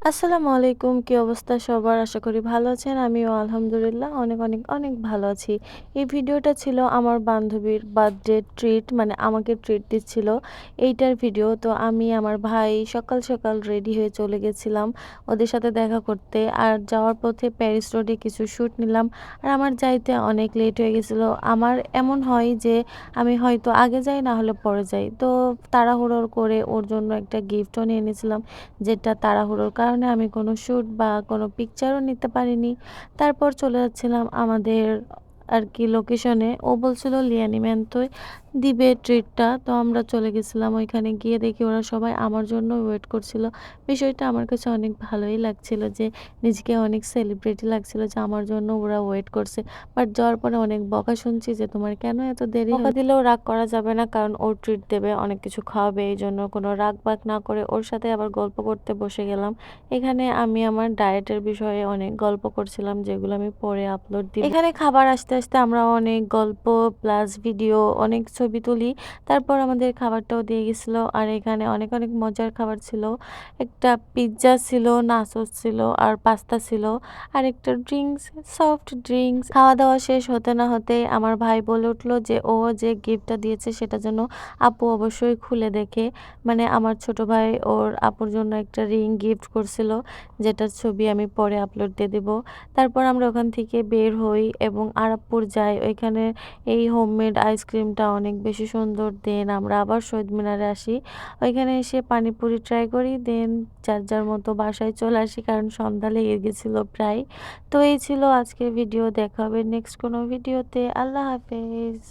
আসসালামু আলাইকুম। কি অবস্থা সবার? আশা করি ভালো আছেন। আমিও আলহামদুলিল্লাহ অনেক ভালো আছি। এই ভিডিওটা ছিল আমার বান্ধবীর বার্থডে ট্রিট মানে আমাকে ট্রিট দিচ্ছিল। এইটার ভিডিও। তো আমি আমার ভাই সকাল রেডি হয়ে চলে গেছিলাম ওদের সাথে দেখা করতে। আর যাওয়ার পথে প্যারিস রোডে কিছু শ্যুট নিলাম। আর আমার যাইতে অনেক লেট হয়ে গেছিল। আমার এমন হয় যে আমি হয়তো আগে যাই না হলে পরে যাই। তো তাড়াহুড়ো করে ওর জন্য একটা গিফটও নিয়ে নিয়েছিলাম। যেটা তাড়াহুড়োর কারণে আমি কোনো শ্যুট বা কোনো পিকচারও নিতে পারিনি। তারপর চলে যাচ্ছিলাম আমাদের আর কি লোকেশনে। ও বলছিল লিয়ানিমেন্টই দিবে ট্রিটটা। তো আমরা চলে গেছিলাম ওইখানে গিয়ে দেখি ওরা সবাই আমার জন্য ওয়েট করছিল। বিষয়টা আমার কাছে অনেক ভালোই লাগছিল যে নিজেকে অনেক সেলিব্রিটি লাগছিল যে আমার জন্য ওরা ওয়েট করছে। বাট যাওয়ার পরে অনেক বকা শুনছি যে তোমার কেন এত দেরি বকা দিলেও রাগ করা যাবে না কারণ ও ট্রিট দেবে, অনেক কিছু খাওয়াবে। এইজন্য কোনো রাগ-বাগ না করে ওর সাথে আবার গল্প করতে বসে গেলাম। এখানে আমি আমার ডায়েটের বিষয়ে অনেক গল্প করছিলাম যেগুলো আমি পরে আপলোড দিব। এখানে খাবার আসতে আমরা অনেক গল্প প্লাস ভিডিও অনেক ছবি তুলি। তারপর আমাদের খাবারটাও দিয়ে গেছিল। আর এখানে অনেক মজার খাবার ছিল। একটা পিজ্জা ছিল, নাচোস ছিল আর পাস্তা ছিল। আর একটা ড্রিংকস, সফট ড্রিংকস। খাওয়া-দাওয়া শেষ হতে না হতেই আমার ভাই বলে উঠল যে ও যে গিফটটা দিয়েছে সেটা যেন আপু অবশ্যই খুলে দেখে। মানে আমার ছোট ভাই ওর আপুর জন্য একটা রিং গিফট করছিল, যেটার ছবি আমি পরে আপলোড দিয়ে দিব। তারপর আমরা ওখান থেকে বের হই এবং আরাপপুর যাই। ওইখানে এই হোমমেড আইসক্রিমটা অনেক বেশি সুন্দর। দেন আমরা আবার শহীদ মিনারে আসি। ওইখানে এসে পানিপুরি ট্রাই করি। দেন যার মতো বাসায় চলে আসি কারণ সন্ধ্যা লেগে গেছিল প্রায়। তো এই ছিল আজকের ভিডিও। দেখা হবে নেক্সট কোনো ভিডিওতে। আল্লাহ হাফেজ।